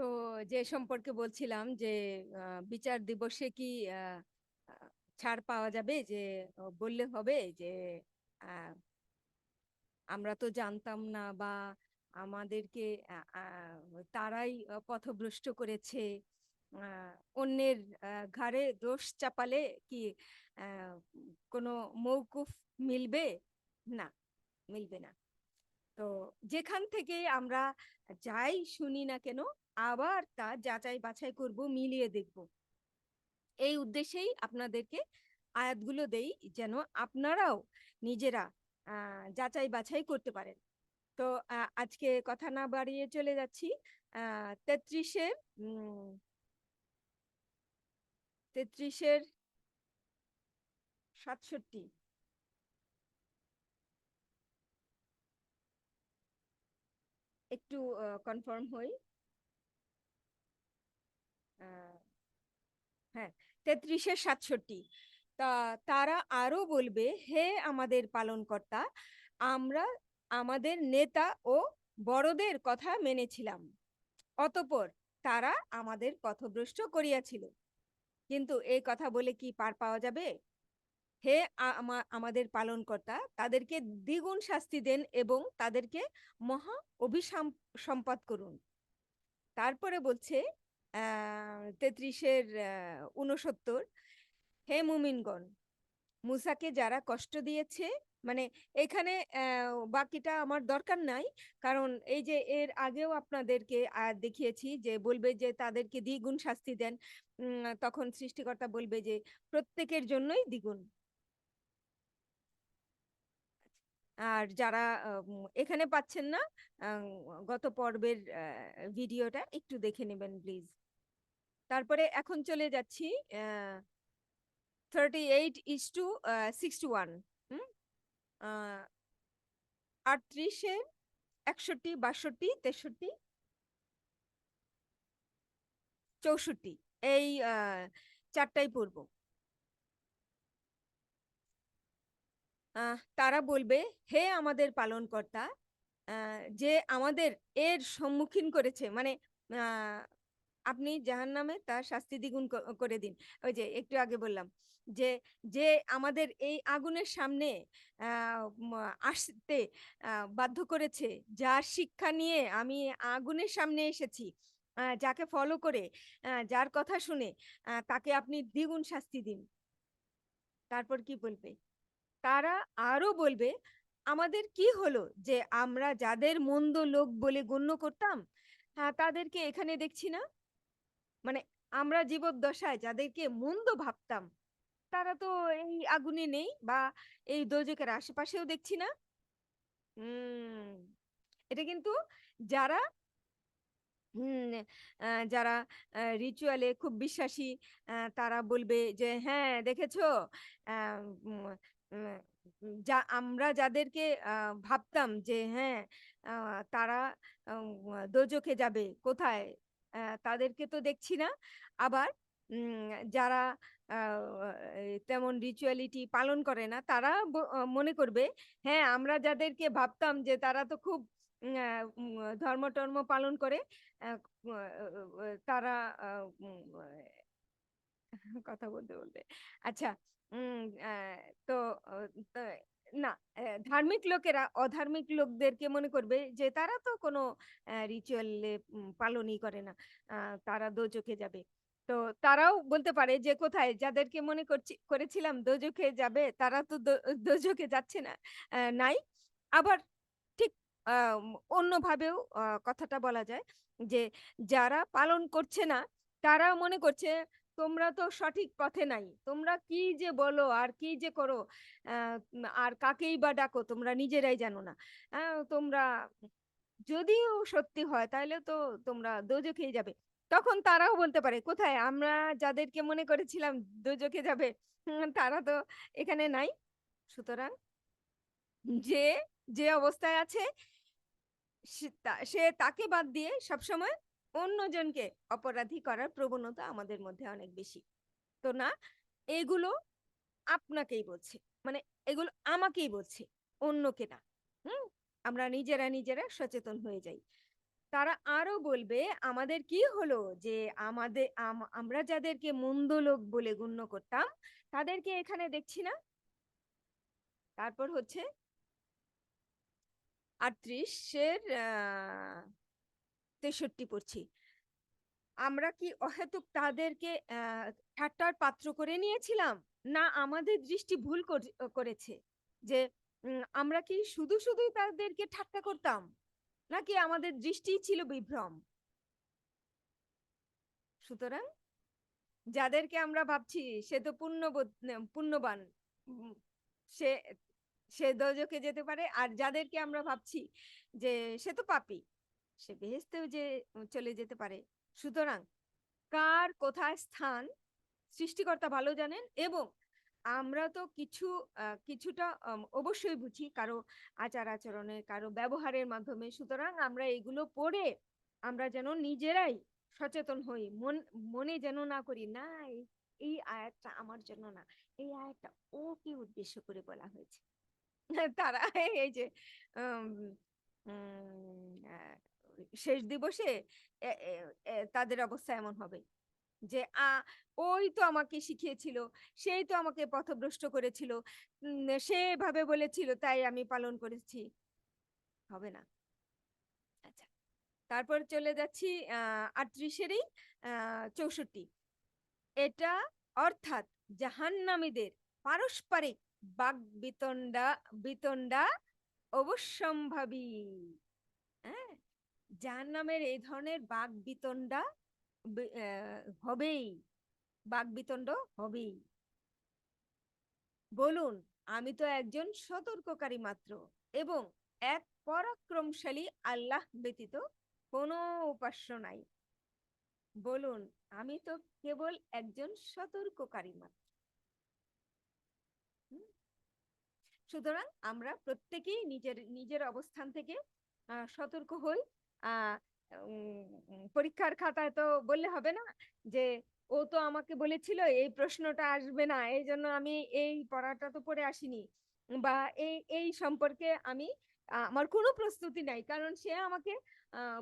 তো যে সম্পর্কে বলছিলাম যে বিচার দিবসে কি আহ, আহ, ছাড় পাওয়া যাবে, যে বললে হবে যে আহ, আমরা তো জানতাম না, বা আমাদেরকে তারাই পথভ্রষ্ট করেছে, আহ, অন্যের ঘাড়ে দোষ চাপালে কি আহ, কোনো মওকুফ মিলবে? না, মিলবে না। তো যেখান থেকে আমরা যাই শুনি না কেন, আবার তা যাচাই বাছাই করব, মিলিয়ে দেখব। এই উদ্দেশ্যেই আপনাদেরকে আয়াতগুলো দেই, যেন আপনারাও নিজেরা যাচাই বাছাই করতে পারেন। তো আজকে কথা না বাড়িয়ে চলে যাচ্ছি 33-এর 67। একটু কনফার্ম হই। আহ, হ্যাঁ, 33-67। তারা আরো বলবে, হে আমাদের পালনকর্তা, আমরা আমাদের নেতা ও বড়দের কথা মেনেছিলাম, অতঃপর তারা আমাদের পথভ্রষ্ট করিয়াছিল। কিন্তু এই কথা বলে কি পার পাওয়া যাবে? হে আমাদের পালনকর্তা, তাদেরকে দ্বিগুণ শাস্তি দেন এবং তাদেরকে মহা অভিসম্পাত করুন। তারপরে বলছে 33-69, হে মুমিনগণ, মুসাকে যারা কষ্ট দিয়েছে, মানে এখানে বাকিটা আমার দরকার নাই, কারণ এই যে এর আগেও আপনাদেরকে দেখিয়েছি যে বলবে যে তাদেরকে দ্বিগুণ শাস্তি দেন। তখন সৃষ্টিকর্তা বলবে যে প্রত্যেকের জন্যই দ্বিগুণ। আর যারা এখানে পাচ্ছেন না, গত পর্বের ভিডিওটা একটু দেখে নেবেন প্লিজ। তারপরে এখন চলে যাচ্ছি 38:61। 38-এ 61, 62, 63, 64, এই চারটাই পড়বো। তারা বলবে, হে আমাদের পালনকর্তা, যে আমাদের এর সম্মুখীন করেছে, মানে আহ, আপনি জাহান্নামে তার শাস্তি দ্বিগুণ করে দিন। ওই যে একটু আগে বললাম যে যে আমাদের এই আগুনের সামনে আসতে বাধ্য করেছে, যার শিক্ষা নিয়ে আমি আগুনের সামনে এসেছি, যাকে ফলো করে, যার কথা শুনে তাকে আপনি দ্বিগুণ শাস্তি দিন। তারপর কি বলবে? তারা আরো বলবে, আমাদের কি হলো যে আমরা যাদের মন্দ লোক বলে গণ্য করতাম, তাদেরকে এখানে দেখছি না। মানে আমরা জীবদ্দশায় যাদেরকে মন্দ ভাবতাম, তারা তো এই আগুনে নেই, বা এই দোজখের আশেপাশেও দেখছি না। উম এটা কিন্তু যারা যারা রিচুয়ালে খুব বিশ্বাসী, তারা বলবে যে হ্যাঁ দেখেছো, আহ, উম, উম, যা আমরা যাদেরকে ভাবতাম যে হ্যাঁ তারা দোজখে যাবে, কোথায়? তাদেরকে তো দেখছি না। আবার যারা তেমন রিচুয়ালিটি পালন করে না, তারা মনে করবে, হ্যাঁ আমরা যাদেরকে ভাবতাম যে তারা তো খুব ধর্ম টর্ম পালন করে, আহ, তারা কথা বলতে বলতে, আচ্ছা, উম আহ, তো তো না, ধার্মিক লোকেরা অধার্মিক লোকদেরকে মনে করবে যে তারা তো কোনো রিচুয়ালে পালনই করে না, তারা দোজখে যাবে। তো তারাও বলতে পারে যে কোথায়, যাদেরকে মনে করেছিলাম দোজখে যাবে, তারা তো দোজখে যাচ্ছে না, নাই। আবার ঠিক অন্যভাবেও কথাটা বলা যায় যে যারা পালন করছে না, তারা মনে করছে তোমরা তো সঠিক পথে নাই, তোমরা কি যে বলো আর কি যে করো, আর কাকেই বা ডাকো, তোমরা নিজেরাই জানো না। তোমরা যদিও সত্যি হয় তাহলে তো তোমরা দোজখেই যাবে। তখন তারাও বলতে পারে, কোথায়, আমরা যাদেরকে মনে করেছিলাম দোজখে যাবে, তারা তো এখানে নাই। সুতরাং যে যে অবস্থায় আছে, সে তাকে বাদ দিয়ে সবসময় অন্যজনকে অপরাধী করার প্রবণতা আমাদের মধ্যে অনেক বেশি। তো না, এগুলো আপনাকেই বলছে, মানে এগুলো আমাকেই বলছে, অন্যকে না। হুম আমরা নিজেরা নিজেরা সচেতন হয়ে যাই। তারা আরো বলবে আমাদের কি হলো যে আমাদের আমরা যাদেরকে মন্দ লোক বলে গণ্য করতাম তাদেরকে এখানে দেখছি না। তারপর হচ্ছে ৩৮-এর ৬৩ পড়ছি। আমরা কি অহেতুক তাদেরকে ঠাট্টার পাত্র করে নিয়েছিলাম? না আমাদের দৃষ্টি ভুল করেছে? যে আমরা কি শুধুই তাদেরকে ঠাট্টা করতাম? নাকি আমাদের দৃষ্টিই ছিল বিভ্রম? সুতরাং যাদেরকে আমরা ভাবছি সে তো পুণ্যবান, উম সে সে দোজখে যেতে পারে। আর যাদেরকে আমরা ভাবছি যে সে তো পাপী, সে বেহেশতেও চলে যেতে পারে। সুতরাং কার কোথায় স্থান সৃষ্টিকর্তা ভালো জানেন। এবং আমরা তো কিছুটা অবশ্যই বুঝি কারো আচার আচরণে, কারো ব্যবহারের মাধ্যমে। সুতরাং আমরা এগুলো পড়ে আমরা যেন নিজেরাই সচেতন হই। মনে যেন না করি না এই আয়াতটা আমার জন্য না, এই আয়াতটা ওকে উদ্দেশ্য করে বলা হয়েছে। তারা এই যে উম, উম, আহ, শেষ দিবসে তাদের অবস্থা এমন হবে যে ওই তো আমাকে শিখিয়েছিল, সেই তো আমাকে পথভ্রষ্ট করেছিল, সে এভাবে বলেছিল তাই আমি পালন করেছি। হবে না। আচ্ছা, তারপর চলে যাচ্ছি ৩৮-এরই ৬৪। এটা অর্থাৎ জাহান্নামীদের পারস্পরিক বাক বিতণ্ডা অবশ্যম্ভাবী। হ্যাঁ, জাহান্নামের এই ধরনের বাক বিতণ্ডা হবেই, বাক বিতণ্ড হবেই। বলুন আমি তো একজন সতর্ককারী মাত্র এবং এক পরাক্রমশালী আল্লাহ ব্যতীত কোনো উপাস্য নাই। বলুন আমি তো কেবল একজন সতর্ককারী মাত্র। হুম? সুতরাং আমরা প্রত্যেকেই নিজের নিজের অবস্থান থেকে সতর্ক হই। আহ পরীক্ষার খাতায় তো বললে হবে না যে ও তো আমাকে বলেছিল এই প্রশ্নটা আসবে না, এই জন্য আমি এই পড়াটা তো পড়ে আসিনি, বা এই এই সম্পর্কে আমি আমার কোনো প্রস্তুতি নাই কারণ সে আমাকে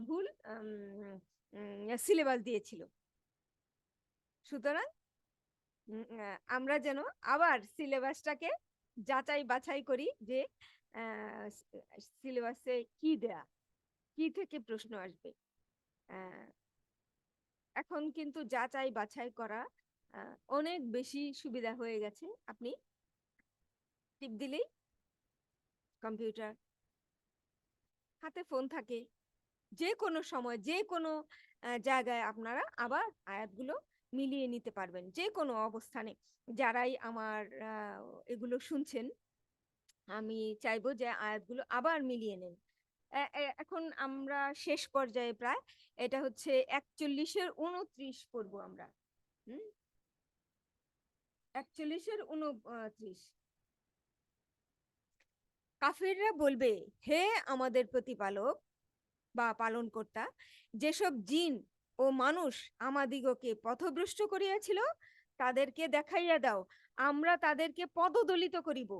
ভুল সিলেবাস দিয়েছিল। সুতরাং আমরা যেন আবার সিলেবাসটাকে যাচাই বাছাই করি যে সিলেবাসে কি দেয়া, কি থেকে প্রশ্ন আসবে। আহ, এখন কিন্তু যাচাই বাছাই করা অনেক বেশি সুবিধা হয়ে গেছে। আপনি টিপ দিলেই কম্পিউটার, হাতে ফোন থাকে, যে কোনো সময় যে কোনো জায়গায় আপনারা আবার আয়াতগুলো মিলিয়ে নিতে পারবেন যে কোনো অবস্থানে। যারাই আমার এগুলো শুনছেন আমি চাইবো যে আয়াতগুলো আবার মিলিয়ে নেন। এখন আমরা শেষ পর্যায়ে প্রায়, এটা হচ্ছে ৪১-এর ২৯ পড়বো আমরা। হুম, ৪১-এর ২৯। কাফিররা বলবে হে আমাদের প্রতিপালক বা পালনকর্তা, যেসব জিন ও মানুষ আমাদিগকে পথভ্রষ্ট করিয়াছিল তাদেরকে দেখাইয়া দাও, আমরা তাদেরকে পদদলিত করিব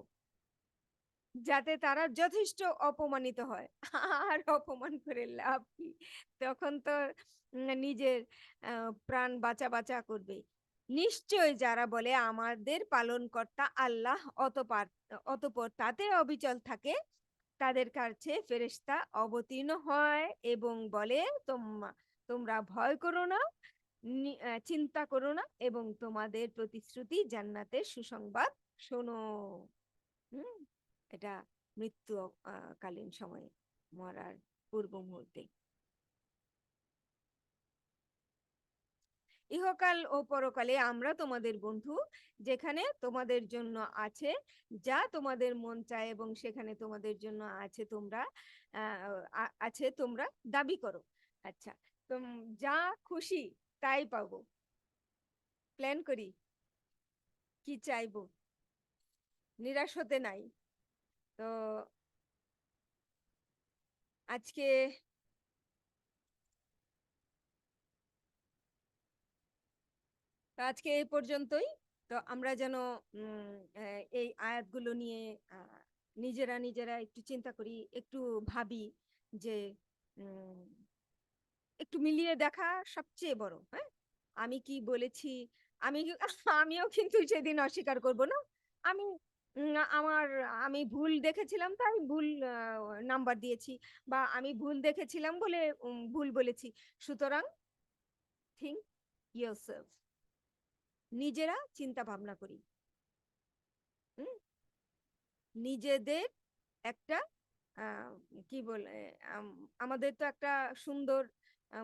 যাতে তারা যথেষ্ট অপমানিত হয়। আর অপমান করে লাভ কি? তখন তো নিজের প্রাণ বাঁচা করবে। নিশ্চয় যারা বলে আমাদের পালনকর্তা আল্লাহ অতঃপর তাতে অবিচল থাকে, তাদের কাছে ফেরেশতা অবতীর্ণ হয় এবং বলে তোমরা ভয় করো না, চিন্তা করো না এবং তোমাদের প্রতিশ্রুতি জান্নাতের সুসংবাদ শোনো। হুম, এটা মৃত্যু কালীন সময়ে, মরার পূর্ব মুহূর্তে। ইহকাল ও পরকালে আমরা তোমাদের বন্ধু, যেখানে তোমাদের জন্য আছে যা তোমাদের মন চায় এবং সেখানে তোমাদের জন্য আছে তোমরা দাবি করো। আচ্ছা, যা খুশি তাই পাবো, প্ল্যান করি কি চাইবো, নিরাশ হতে নাই। তো আজকে আজকে এই পর্যন্তই। তো আমরা যেন এই আয়াতগুলো নিয়ে আহ, নিজেরা নিজেরা একটু চিন্তা করি, একটু ভাবি যে একটু মিলিয়ে দেখা সবচেয়ে বড়, হ্যাঁ? আমি কি বলেছি, আমি আমিও কিন্তু সেদিন অস্বীকার করব না। আমি আমার আমি ভুল দেখেছিলাম তাই ভুল নাম্বার দিয়েছি বা আমি ভুল দেখেছিলাম বলে ভুল বলেছি। সুতরাং think yourself, নিজেরা চিন্তা ভাবনা করি। হুম? নিজেদের একটা আ কি বলে আম আমাদের তো একটা সুন্দর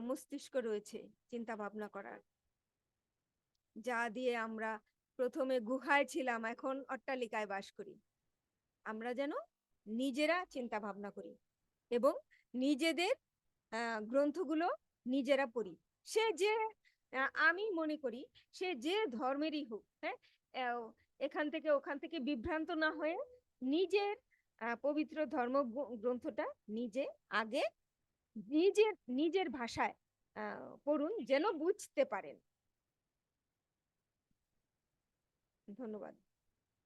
মস্তিষ্ক রয়েছে চিন্তা ভাবনা করার। যা দিয়ে আমরা ১ম এ গুহায় ছিলাম, এখন অট্টালিকায় বাস করি। আমরা যেন নিজেরা চিন্তা ভাবনা করি এবং নিজেদের আ গ্রন্থগুলো নিজেরা পড়ি। সে যে আমি মনে করি সে যে ধর্মেরই হোক, হ্যাঁ? অ্যাও এখান থেকে ওখান থেকে বিভ্রান্ত না হয়ে নিজের পবিত্র গ্রন্থটা নিজে আগে নিজের নিজের ভাষায় আ পড়ুন যেন বুঝতে পারেন। ধন্যবাদ।